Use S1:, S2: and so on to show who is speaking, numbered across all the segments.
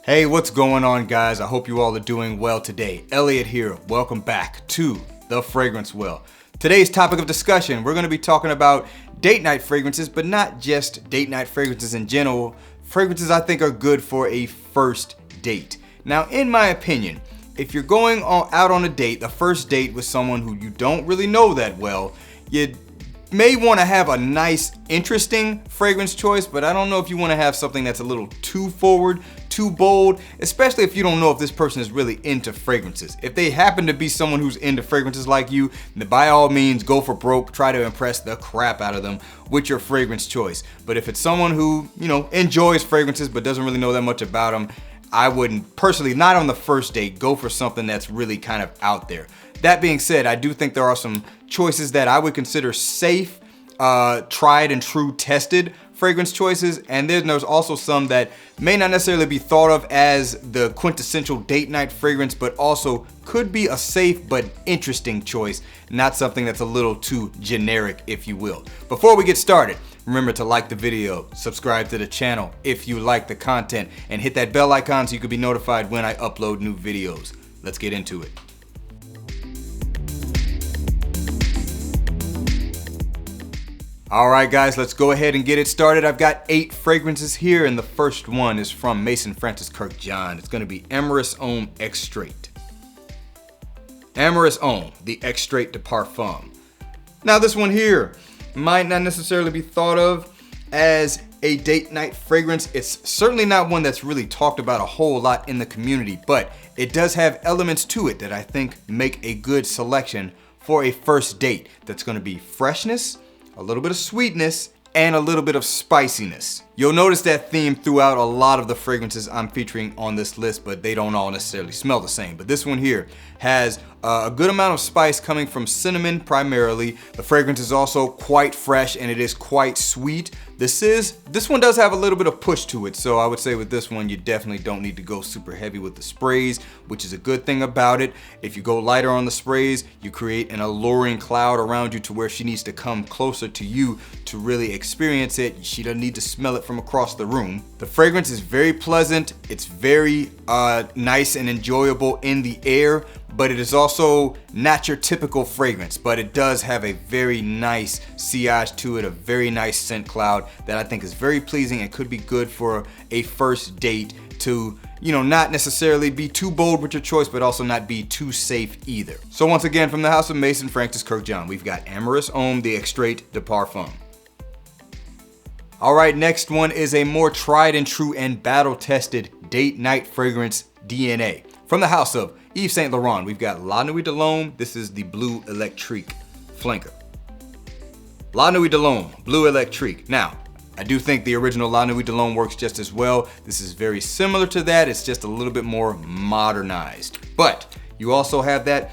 S1: Hey, what's going on, guys? I hope you all are doing well today. Elliot here. Welcome back to The Fragrance Well. Today's topic of discussion, we're going to be talking about date night fragrances, but not just date night fragrances in general. Fragrances I think are good for a first date. Now, in my opinion, if you're going out on a date, the first date with someone who you don't really know that well, you may want to have a nice, interesting fragrance choice, but I don't know if you want to have something that's a little too forward, too bold, especially if you don't know if this person is really into fragrances. If they happen to be someone who's into fragrances like you, then by all means, go for broke, try to impress the crap out of them with your fragrance choice. But if it's someone who, enjoys fragrances but doesn't really know that much about them, I wouldn't, personally, not on the first date, go for something that's really kind of out there. That being said, I do think there are some choices that I would consider safe, tried and true tested fragrance choices, and then there's also some that may not necessarily be thought of as the quintessential date night fragrance, but also could be a safe but interesting choice, not something that's a little too generic, if you will. Before we get started, remember to like the video, subscribe to the channel if you like the content, and hit that bell icon so you can be notified when I upload new videos. Let's get into it. All right, guys, let's go ahead and get it started. I've got 8 fragrances here, and the first one is from Mason Francis Kirk John. It's going to be Amyris Homme Extrait. Amyris Homme, the Extrait de Parfum. Now, this one here might not necessarily be thought of as a date night fragrance. It's certainly not one that's really talked about a whole lot in the community, but it does have elements to it that I think make a good selection for a first date. That's going to be freshness, a little bit of sweetness, and a little bit of spiciness. You'll notice that theme throughout a lot of the fragrances I'm featuring on this list, but they don't all necessarily smell the same. But this one here has a good amount of spice coming from cinnamon primarily. The fragrance is also quite fresh and it is quite sweet. This one does have a little bit of push to it, so I would say with this one you definitely don't need to go super heavy with the sprays, which is a good thing about it. If you go lighter on the sprays, you create an alluring cloud around you to where she needs to come closer to you to really experience it. She doesn't need to smell it from across the room. The fragrance is very pleasant. It's very nice and enjoyable in the air, but it is also not your typical fragrance, but it does have a very nice sillage to it, a very nice scent cloud that I think is very pleasing and could be good for a first date to, not necessarily be too bold with your choice, but also not be too safe either. So once again, from the house of Mason Francis Kirk John, we've got Amyris Homme, the Extrait de Parfum. All right, next one is a more tried and true and battle-tested date night fragrance, DNA. From the house of Yves Saint Laurent, we've got La Nuit de l'Homme. This is the Bleu Electrique flanker. La Nuit de l'Homme, Bleu Electrique. Now, I do think the original La Nuit de l'Homme works just as well. This is very similar to that. It's just a little bit more modernized. But you also have that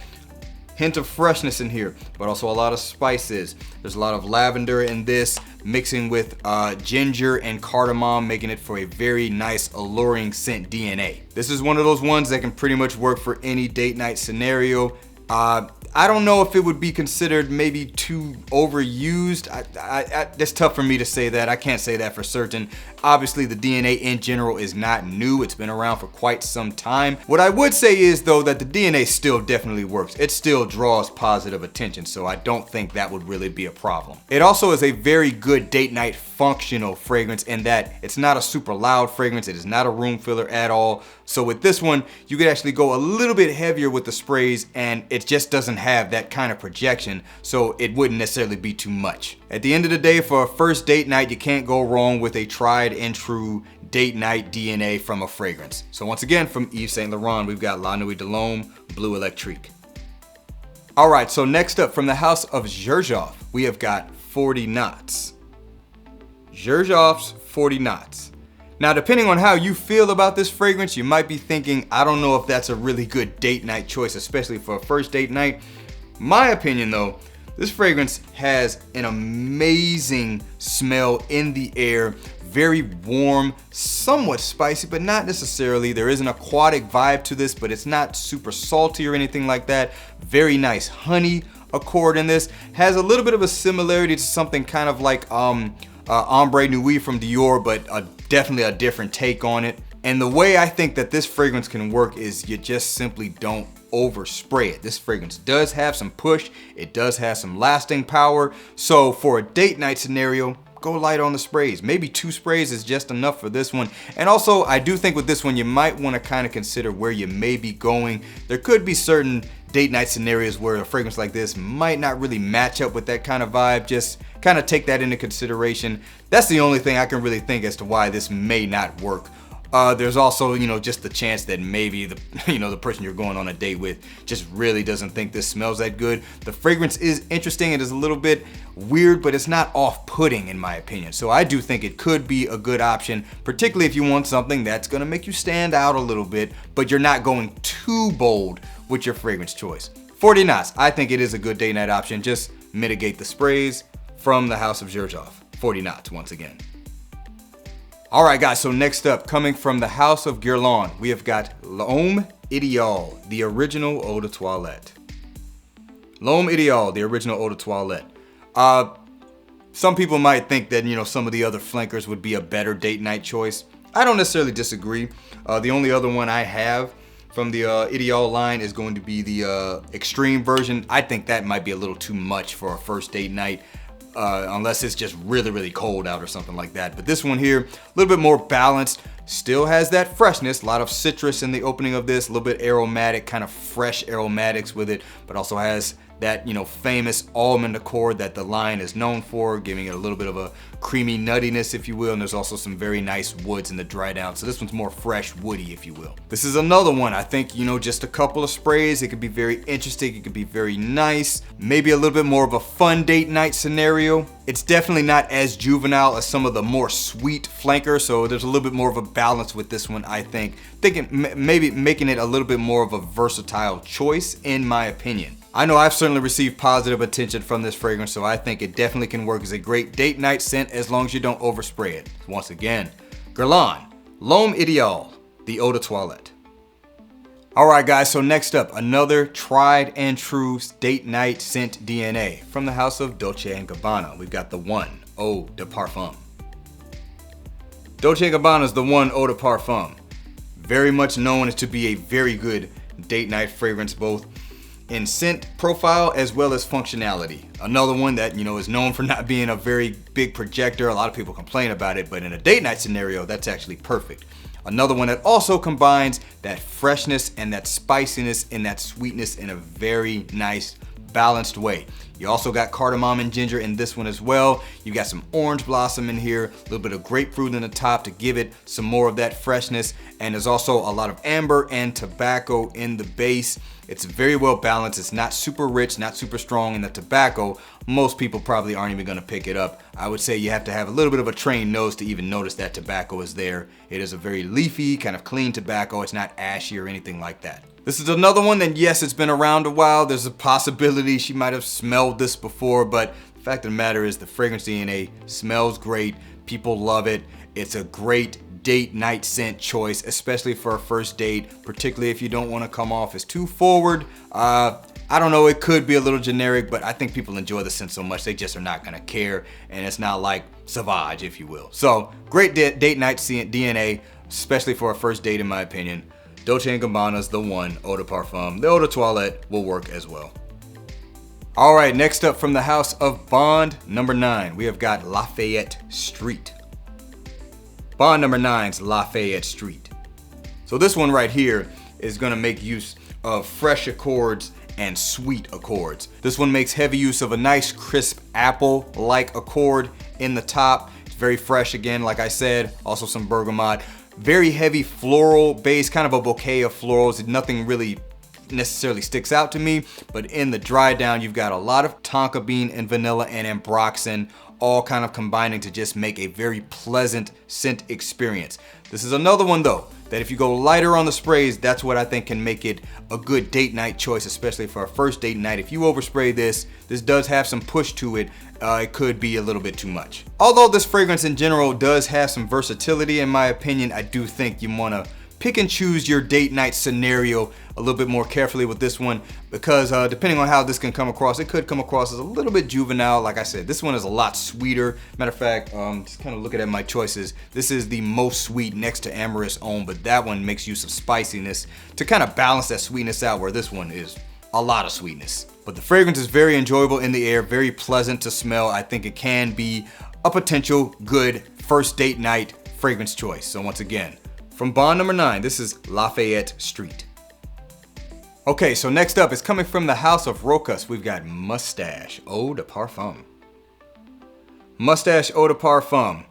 S1: hint of freshness in here, but also a lot of spices. There's a lot of lavender in this, mixing with ginger and cardamom, making it for a very nice, alluring scent DNA. This is one of those ones that can pretty much work for any date night scenario. I don't know if it would be considered maybe too overused. It's tough for me to say that. I can't say that for certain. Obviously, the DNA in general is not new. It's been around for quite some time. What I would say is, though, that the DNA still definitely works. It still draws positive attention, so I don't think that would really be a problem. It also is a very good date night functional fragrance in that it's not a super loud fragrance. It is not a room filler at all. So with this one, you could actually go a little bit heavier with the sprays, and it just doesn't have that kind of projection, so it wouldn't necessarily be too much. At the end of the day, for a first date night, you can't go wrong with a tried and true date night DNA from a fragrance. So once again, from Yves Saint Laurent, we've got La Nuit de l'Homme, Bleu Electrique. All right, so next up, from the house of Xerjoff, we have got 40 Knots. Xerjoff's 40 Knots. Now, depending on how you feel about this fragrance, you might be thinking, I don't know if that's a really good date night choice, especially for a first date night. My opinion, though, this fragrance has an amazing smell in the air, very warm, somewhat spicy, but not necessarily. There is an aquatic vibe to this, but it's not super salty or anything like that. Very nice honey accord in this. Has a little bit of a similarity to something kind of like Ombre Nuit from Dior, but definitely a different take on it. And the way I think that this fragrance can work is you just simply don't overspray it. This fragrance does have some push. It does have some lasting power. So for a date night scenario, go light on the sprays. Maybe 2 sprays is just enough for this one. And also, I do think with this one, you might want to kind of consider where you may be going. There could be certain date night scenarios where a fragrance like this might not really match up with that kind of vibe. Just kind of take that into consideration. That's the only thing I can really think as to why this may not work. There's also, just the chance that maybe the person you're going on a date with just really doesn't think this smells that good. The fragrance is interesting. It is a little bit weird, but it's not off-putting in my opinion. So I do think it could be a good option, particularly if you want something that's gonna make you stand out a little bit, but you're not going too bold with your fragrance choice. 40 knots, I think it is a good date night option. Just mitigate the sprays from the house of Xerjoff. 40 knots once again. All right, guys, so next up, coming from the house of Guerlain, we have got Homme Idéal, the original eau de toilette. Homme Idéal, the original eau de toilette. Some people might think that, some of the other flankers would be a better date night choice. I don't necessarily disagree. The only other one I have from the Idéal line is going to be the extreme version. I think that might be a little too much for a first date night. Unless it's just really, really cold out or something like that. But this one here, a little bit more balanced, still has that freshness, a lot of citrus in the opening of this, a little bit aromatic, kind of fresh aromatics with it, but also has that, famous almond accord that the line is known for, giving it a little bit of a creamy nuttiness, if you will, and there's also some very nice woods in the dry down. So this one's more fresh, woody, if you will. This is another one, I think, just a couple of sprays, it could be very interesting, it could be very nice, maybe a little bit more of a fun date night scenario. It's definitely not as juvenile as some of the more sweet flankers, so there's a little bit more of a balance with this one, I think. Thinking maybe making it a little bit more of a versatile choice, in my opinion. I know I've certainly received positive attention from this fragrance, so I think it definitely can work as a great date night scent as long as you don't overspray it. Once again, Guerlain, Homme Idéal, the eau de toilette. All right, guys, so next up, another tried and true date night scent DNA from the house of Dolce & Gabbana. We've got the one Eau de Parfum. Dolce & Gabbana is the one Eau de Parfum. Very much known as to be a very good date night fragrance, both in scent profile as well as functionality. Another one that is known for not being a very big projector. A lot of people complain about it, but in a date night scenario, that's actually perfect. Another one that also combines that freshness and that spiciness and that sweetness in a very nice, balanced way. You also got cardamom and ginger in this one as well. You got some orange blossom in here, a little bit of grapefruit in the top to give it some more of that freshness. And there's also a lot of amber and tobacco in the base. It's very well balanced. It's not super rich, not super strong in the tobacco. Most people probably aren't even gonna pick it up. I would say you have to have a little bit of a trained nose to even notice that tobacco is there. It is a very leafy, kind of clean tobacco. It's not ashy or anything like that. This is another one that, yes, it's been around a while. There's a possibility she might have smelled this before, but the fact of the matter is the fragrance DNA smells great. People love it. It's a great date night scent choice, especially for a first date, particularly if you don't want to come off as too forward. I don't know, it could be a little generic, but I think people enjoy the scent so much they just are not gonna care, and it's not like Sauvage, if you will. So great date night scent DNA, especially for a first date in my opinion. Dolce & Gabbana's the one Eau de Parfum. The Eau de Toilette will work as well. All right, next up from the house of Bond number 9, we have got Lafayette Street. Bond number 9's Lafayette Street. So this one right here is gonna make use of fresh accords and sweet accords. This one makes heavy use of a nice crisp apple-like accord in the top. It's very fresh again, like I said, also some bergamot. Very heavy floral base, kind of a bouquet of florals. Nothing really necessarily sticks out to me, but in the dry down, you've got a lot of tonka bean and vanilla and ambroxan, all kind of combining to just make a very pleasant scent experience. This is another one though, that if you go lighter on the sprays, that's what I think can make it a good date night choice, especially for a first date night. If you overspray this does have some push to it. It could be a little bit too much. Although this fragrance in general does have some versatility, in my opinion, I do think you wanna pick and choose your date night scenario a little bit more carefully with this one, because depending on how this can come across, it could come across as a little bit juvenile. Like I said, this one is a lot sweeter. Matter of fact, just kind of looking at my choices, this is the most sweet next to Amyris Homme, but that one makes use of spiciness to kind of balance that sweetness out, where this one is a lot of sweetness. But the fragrance is very enjoyable in the air, very pleasant to smell. I think it can be a potential good first date night fragrance choice. So once again, from bond number 9, this is Lafayette Street. Okay, so next up is coming from the house of Rochas. We've got Mustache Eau de Parfum. Mustache Eau de Parfum.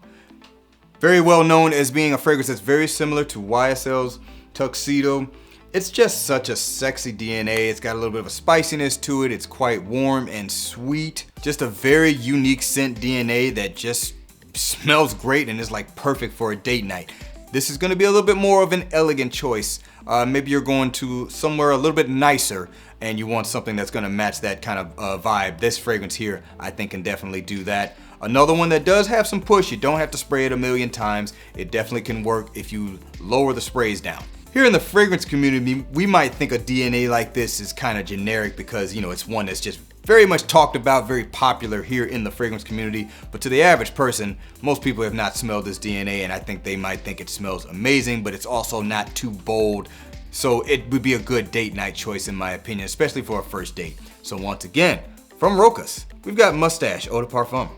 S1: Very well known as being a fragrance that's very similar to YSL's Tuxedo. It's just such a sexy DNA. It's got a little bit of a spiciness to it. It's quite warm and sweet. Just a very unique scent DNA that just smells great and is like perfect for a date night. This is gonna be a little bit more of an elegant choice. Maybe you're going to somewhere a little bit nicer and you want something that's gonna match that kind of vibe. This fragrance here, I think, can definitely do that. Another one that does have some push. You don't have to spray it a million times. It definitely can work if you lower the sprays down. Here in the fragrance community, we might think a DNA like this is kind of generic because, you know, it's one that's just very much talked about, very popular here in the fragrance community. But to the average person, most people have not smelled this DNA, and I think they might think it smells amazing, but it's also not too bold. So it would be a good date night choice in my opinion, especially for a first date. So once again, from Rochas, we've got Mustache Eau de Parfum.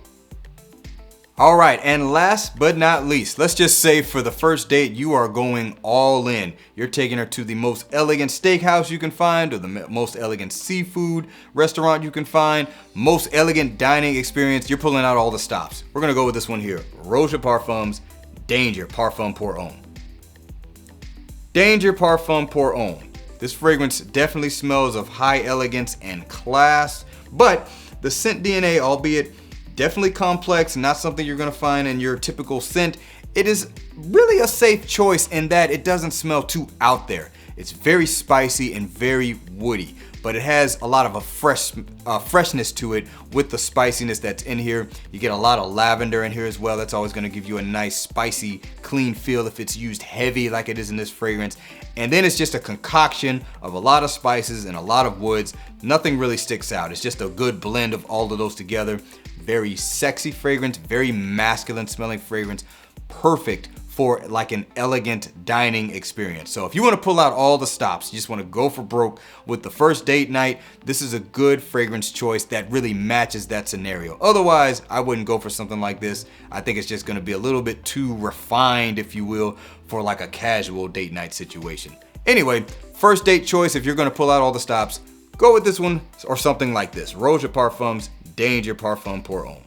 S1: All right, and last but not least, let's just say for the first date, you are going all in. You're taking her to the most elegant steakhouse you can find, or the most elegant seafood restaurant you can find, most elegant dining experience. You're pulling out all the stops. We're gonna go with this one here, Roja Parfum's Danger Parfum pour Homme. Danger Parfum pour Homme. This fragrance definitely smells of high elegance and class, but the scent DNA, albeit definitely complex, not something you're gonna find in your typical scent. It is really a safe choice in that it doesn't smell too out there. It's very spicy and very woody, but it has a lot of a freshness to it with the spiciness that's in here. You get a lot of lavender in here as well. That's always gonna give you a nice, spicy, clean feel if it's used heavy like it is in this fragrance. And then it's just a concoction of a lot of spices and a lot of woods. Nothing really sticks out. It's just a good blend of all of those together. Very sexy fragrance, very masculine smelling fragrance, perfect for like an elegant dining experience. So if you want to pull out all the stops, you just want to go for broke with the first date night, this is a good fragrance choice that really matches that scenario. Otherwise, I wouldn't go for something like this. I think it's just going to be a little bit too refined, if you will, for like a casual date night situation. Anyway, first date choice, if you're going to pull out all the stops, go with this one or something like this, Roja Parfum's Danger Parfum pour Homme.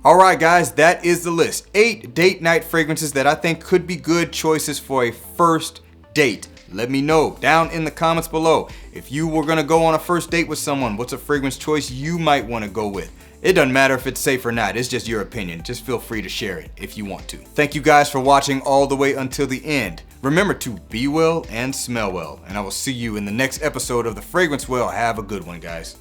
S1: All right, guys, that is the list. 8 date night fragrances that I think could be good choices for a first date. Let me know down in the comments below. If you were gonna go on a first date with someone, what's a fragrance choice you might wanna go with? It doesn't matter if it's safe or not, it's just your opinion. Just feel free to share it if you want to. Thank you guys for watching all the way until the end. Remember to be well and smell well, and I will see you in the next episode of The Fragrance Well. Have a good one, guys.